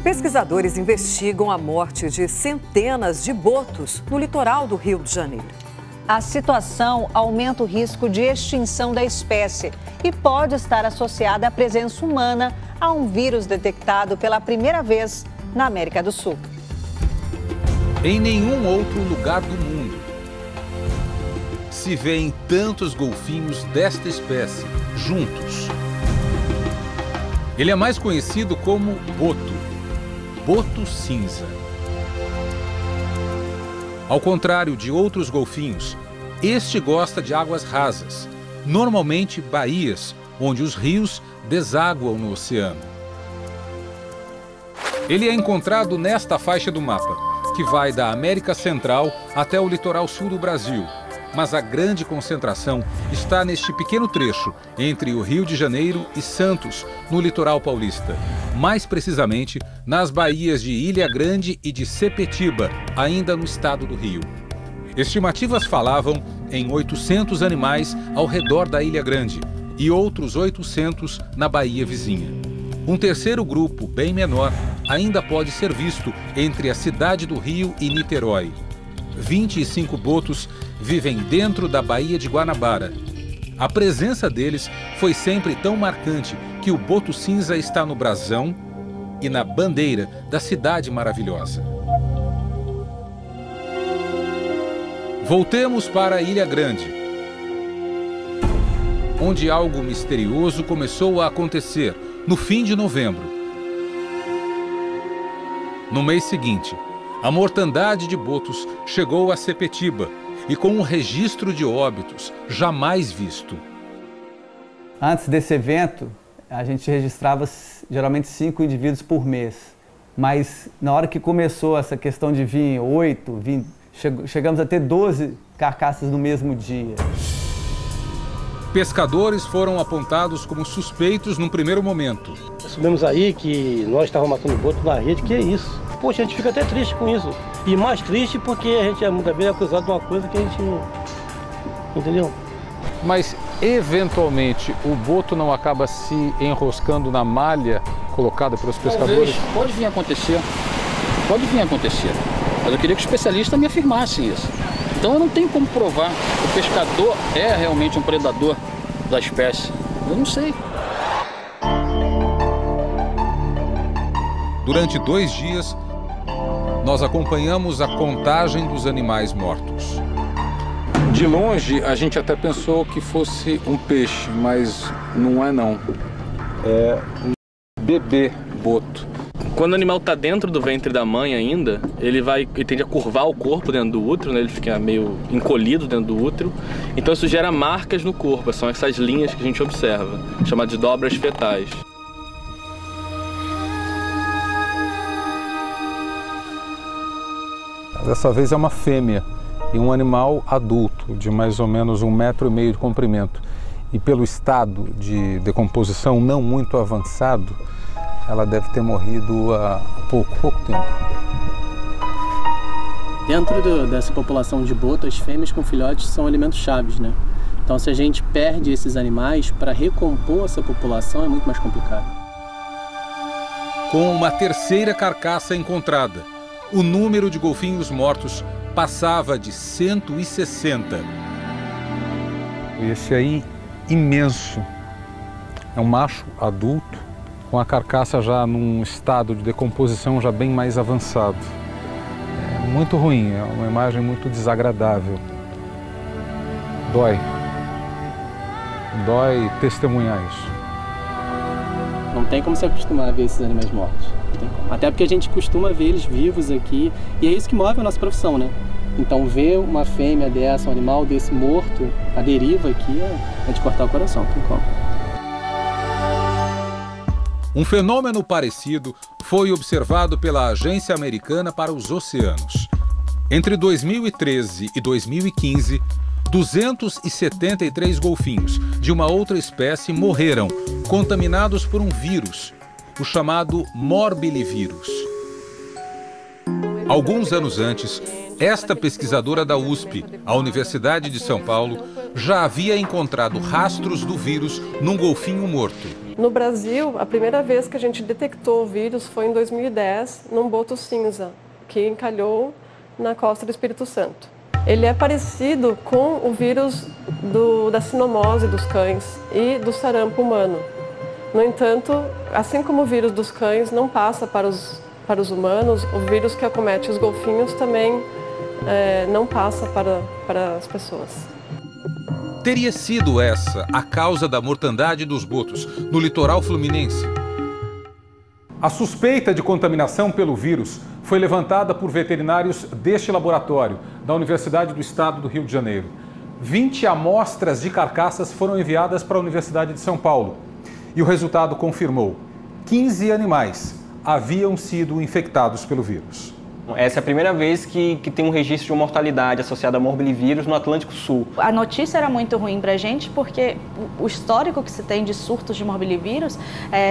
Pesquisadores investigam a morte de centenas de botos no litoral do Rio de Janeiro. A situação aumenta o risco de extinção da espécie e pode estar associada à presença humana a um vírus detectado pela primeira vez na América do Sul. Em nenhum outro lugar do mundo se vêem tantos golfinhos desta espécie juntos. Ele é mais conhecido como boto cinza. Ao contrário de outros golfinhos, este gosta de águas rasas, normalmente baías, onde os rios desaguam no oceano. Ele é encontrado nesta faixa do mapa, que vai da América Central até o litoral sul do Brasil. Mas a grande concentração está neste pequeno trecho entre o Rio de Janeiro e Santos, no litoral paulista. Mais precisamente, nas baías de Ilha Grande e de Sepetiba, ainda no estado do Rio. Estimativas falavam em 800 animais ao redor da Ilha Grande e outros 800 na baía vizinha. Um terceiro grupo, bem menor, ainda pode ser visto entre a cidade do Rio e Niterói. 25 botos vivem dentro da Baía de Guanabara. A presença deles foi sempre tão marcante que o boto cinza está no brasão e na bandeira da cidade maravilhosa. Voltemos para a Ilha Grande, onde algo misterioso começou a acontecer no fim de novembro. No mês seguinte, a mortandade de botos chegou a Sepetiba e com um registro de óbitos jamais visto. Antes desse evento, a gente registrava geralmente 5 indivíduos por mês. Mas na hora que começou essa questão de vir 8, chegamos a ter 12 carcaças no mesmo dia. Pescadores foram apontados como suspeitos num primeiro momento. Soubemos aí que nós estávamos matando boto na rede, que é isso? Poxa, a gente fica até triste com isso. E mais triste porque a gente é muitas vezes acusado de uma coisa que a gente não... Entendeu? Mas, eventualmente, o boto não acaba se enroscando na malha colocada pelos pescadores? Talvez, pode vir a acontecer. Pode vir a acontecer. Mas eu queria que os especialistas me afirmassem isso. Então eu não tenho como provar que o pescador é realmente um predador da espécie. Eu não sei. Durante 2 dias, nós acompanhamos a contagem dos animais mortos. De longe, a gente até pensou que fosse um peixe, mas não é não. É um bebê boto. Quando o animal está dentro do ventre da mãe ainda, ele tende a curvar o corpo dentro do útero, né? Ele fica meio encolhido dentro do útero. Então isso gera marcas no corpo, são essas linhas que a gente observa, chamadas de dobras fetais. Dessa vez é uma fêmea e um animal adulto, de mais ou menos 1,5 metro de comprimento. E pelo estado de decomposição não muito avançado, ela deve ter morrido há pouco tempo. Dentro dessa população de boto, as fêmeas com filhotes são alimentos chaves, né? Então, se a gente perde esses animais, para recompor essa população é muito mais complicado. Com uma terceira carcaça encontrada, o número de golfinhos mortos passava de 160. Esse aí, imenso, é um macho adulto, com a carcaça já num estado de decomposição já bem mais avançado. É muito ruim, é uma imagem muito desagradável. Dói testemunhar isso. Não tem como se acostumar a ver esses animais mortos. Não tem como. Até porque a gente costuma ver eles vivos aqui, e é isso que move a nossa profissão, né? Então ver uma fêmea dessa, um animal desse morto, a deriva aqui, é de cortar o coração, não tem como. Um fenômeno parecido foi observado pela Agência Americana para os Oceanos. Entre 2013 e 2015, 273 golfinhos de uma outra espécie morreram, contaminados por um vírus, o chamado morbilivírus. Alguns anos antes, esta pesquisadora da USP, a Universidade de São Paulo, já havia encontrado rastros do vírus num golfinho morto. No Brasil, a primeira vez que a gente detectou o vírus foi em 2010, num boto cinza, que encalhou na costa do Espírito Santo. Ele é parecido com o vírus da sinomose dos cães e do sarampo humano. No entanto, assim como o vírus dos cães não passa para os humanos, o vírus que acomete os golfinhos também não passa para as pessoas. Teria sido essa a causa da mortandade dos botos no litoral fluminense? A suspeita de contaminação pelo vírus foi levantada por veterinários deste laboratório, da Universidade do Estado do Rio de Janeiro. 20 amostras de carcaças foram enviadas para a Universidade de São Paulo. E o resultado confirmou: 15 animais haviam sido infectados pelo vírus. Essa é a primeira vez que tem um registro de uma mortalidade associada a morbilivírus no Atlântico Sul. A notícia era muito ruim para a gente porque o histórico que se tem de surtos de morbilivírus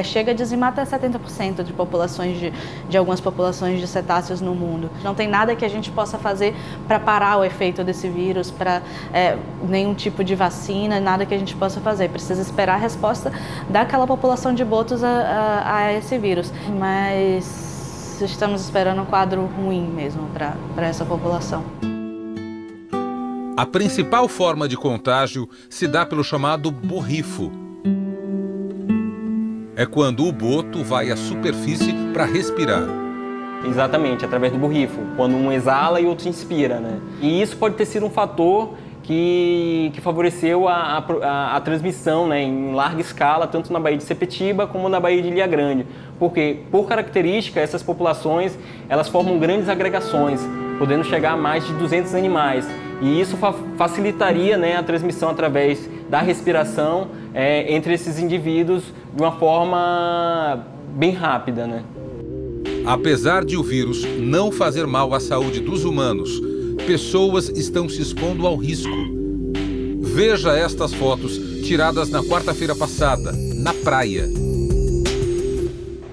chega a dizimar até 70% de populações de algumas populações de cetáceos no mundo. Não tem nada que a gente possa fazer para parar o efeito desse vírus, para nenhum tipo de vacina, nada que a gente possa fazer. Precisa esperar a resposta daquela população de botos a esse vírus. Mas estamos esperando um quadro ruim mesmo para essa população. A principal forma de contágio se dá pelo chamado borrifo. É quando o boto vai à superfície para respirar. Exatamente, através do borrifo, quando um exala e outro inspira, né? E isso pode ter sido um fator que favoreceu a transmissão, né, em larga escala, tanto na Baía de Sepetiba como na Baía de Ilha Grande. Porque, por característica, essas populações elas formam grandes agregações, podendo chegar a mais de 200 animais. E isso facilitaria, né, a transmissão através da respiração entre esses indivíduos de uma forma bem rápida, né? Apesar de o vírus não fazer mal à saúde dos humanos, pessoas estão se expondo ao risco. Veja estas fotos tiradas na quarta-feira passada, na praia.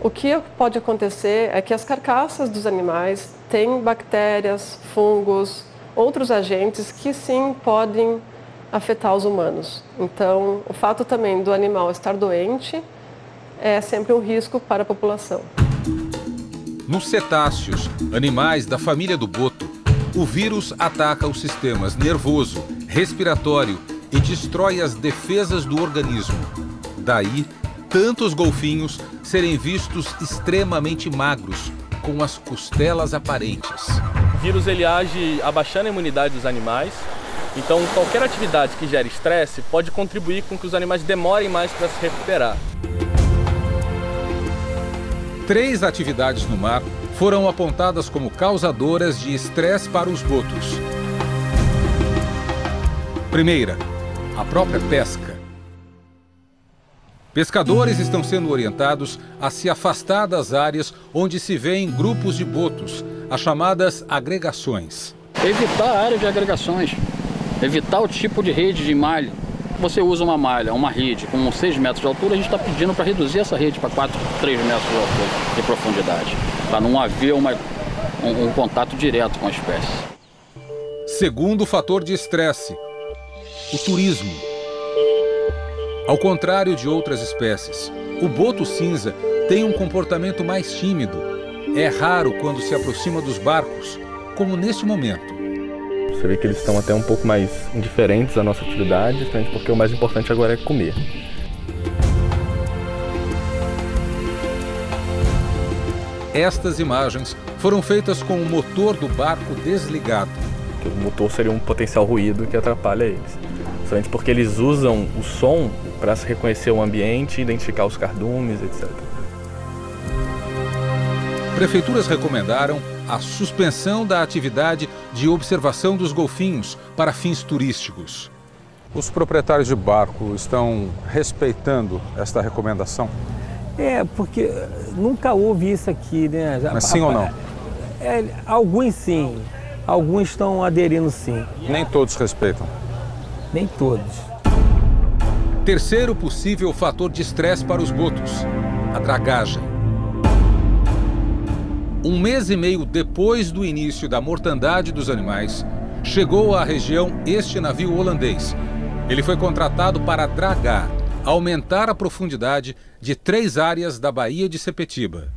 O que pode acontecer é que as carcaças dos animais têm bactérias, fungos, outros agentes que sim podem afetar os humanos. Então, o fato também do animal estar doente é sempre um risco para a população. Nos cetáceos, animais da família do boto, o vírus ataca os sistemas nervoso, respiratório e destrói as defesas do organismo. Daí, tantos golfinhos serem vistos extremamente magros, com as costelas aparentes. O vírus ele age abaixando a imunidade dos animais, então qualquer atividade que gere estresse pode contribuir com que os animais demorem mais para se recuperar. 3 atividades no mar foram apontadas como causadoras de estresse para os botos. Primeira, a própria pesca. Pescadores estão sendo orientados a se afastar das áreas onde se vêem grupos de botos, as chamadas agregações. Evitar a área de agregações, evitar o tipo de rede de malha. Você usa uma malha, uma rede com 6 metros de altura, a gente está pedindo para reduzir essa rede para 3 metros de altura de profundidade, para não haver um contato direto com a espécie. Segundo fator de estresse, o turismo. Ao contrário de outras espécies, o boto cinza tem um comportamento mais tímido. É raro quando se aproxima dos barcos, como neste momento. Você vê que eles estão até um pouco mais indiferentes à nossa atividade, porque o mais importante agora é comer. Estas imagens foram feitas com o motor do barco desligado. O motor seria um potencial ruído que atrapalha eles. Somente porque eles usam o som para se reconhecer o ambiente, identificar os cardumes, etc. Prefeituras recomendaram a suspensão da atividade de observação dos golfinhos para fins turísticos. Os proprietários de barco estão respeitando esta recomendação? Porque nunca houve isso aqui, né? Mas sim ou não? Alguns sim, alguns estão aderindo sim. Nem todos respeitam? Nem todos. Terceiro possível fator de estresse para os botos, a dragagem. Um mês e meio depois do início da mortandade dos animais, chegou à região este navio holandês. Ele foi contratado para dragar, aumentar a profundidade de 3 áreas da Baía de Sepetiba.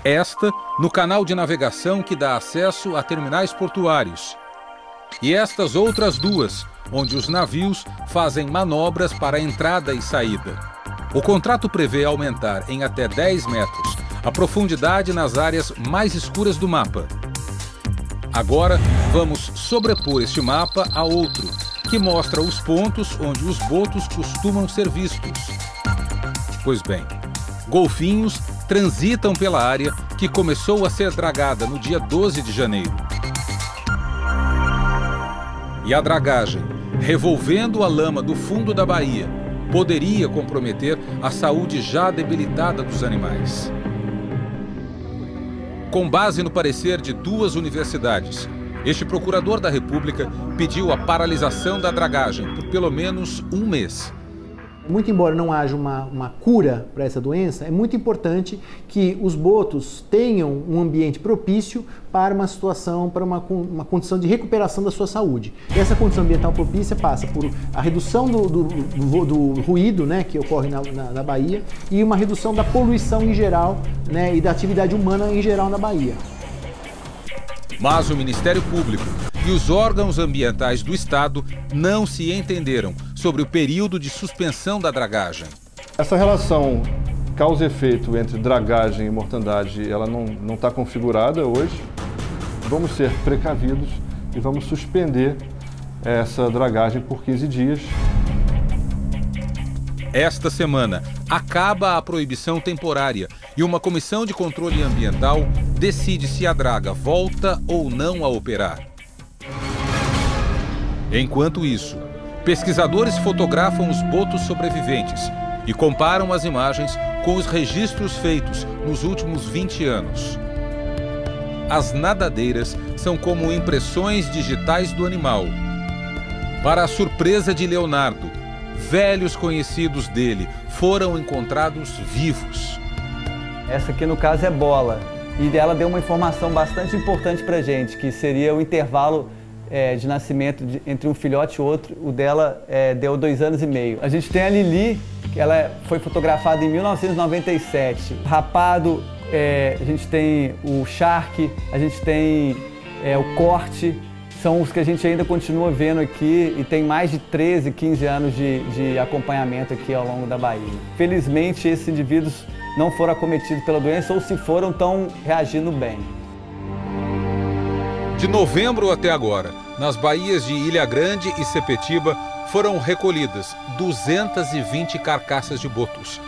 Esta no canal de navegação que dá acesso a terminais portuários. E estas outras 2, onde os navios fazem manobras para entrada e saída. O contrato prevê aumentar em até 10 metros a profundidade nas áreas mais escuras do mapa. Agora vamos sobrepor este mapa a outro, que mostra os pontos onde os botos costumam ser vistos. Pois bem, golfinhos transitam pela área que começou a ser dragada no dia 12 de janeiro. E a dragagem, revolvendo a lama do fundo da baía, poderia comprometer a saúde já debilitada dos animais. Com base no parecer de 2 universidades, este procurador da República pediu a paralisação da dragagem por pelo menos um mês. Muito embora não haja uma cura para essa doença, é muito importante que os botos tenham um ambiente propício para uma situação, para uma condição de recuperação da sua saúde. E essa condição ambiental propícia passa por a redução do ruído, né, que ocorre na Baía, e uma redução da poluição em geral, né, e da atividade humana em geral na Baía. Mas o Ministério Público e os órgãos ambientais do Estado não se entenderam sobre o período de suspensão da dragagem. Essa relação causa e efeito entre dragagem e mortandade, ela não está configurada hoje. Vamos ser precavidos e vamos suspender essa dragagem por 15 dias. Esta semana acaba a proibição temporária e uma comissão de controle ambiental decide se a draga volta ou não a operar. Enquanto isso, pesquisadores fotografam os botos sobreviventes e comparam as imagens com os registros feitos nos últimos 20 anos. As nadadeiras são como impressões digitais do animal. Para a surpresa de Leonardo, velhos conhecidos dele foram encontrados vivos. Essa aqui no caso é Bola, e ela deu uma informação bastante importante para a gente, que seria o intervalo de nascimento entre um filhote e outro. O dela deu 2 anos e meio. A gente tem a Lili, que ela foi fotografada em 1997. Rapado, a gente tem o Shark, a gente tem o Corte. São os que a gente ainda continua vendo aqui e tem mais de 13, 15 anos de acompanhamento aqui ao longo da Baía. Felizmente, esses indivíduos não foram acometidos pela doença, ou se foram, estão reagindo bem. De novembro até agora, nas baías de Ilha Grande e Sepetiba, foram recolhidas 220 carcaças de botos.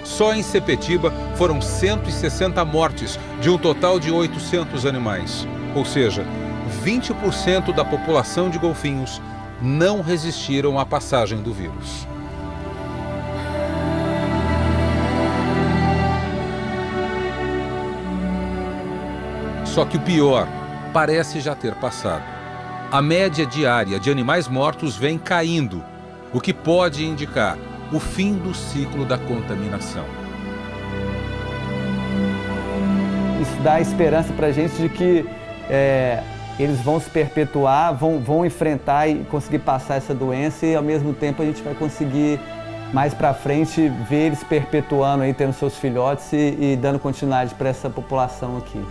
Só em Sepetiba foram 160 mortes, de um total de 800 animais. Ou seja, 20% da população de golfinhos não resistiram à passagem do vírus. Só que o pior parece já ter passado. A média diária de animais mortos vem caindo, o que pode indicar o fim do ciclo da contaminação. Isso dá esperança para a gente de que eles vão se perpetuar, vão enfrentar e conseguir passar essa doença, e ao mesmo tempo a gente vai conseguir mais para frente ver eles perpetuando aí, tendo seus filhotes e dando continuidade para essa população aqui.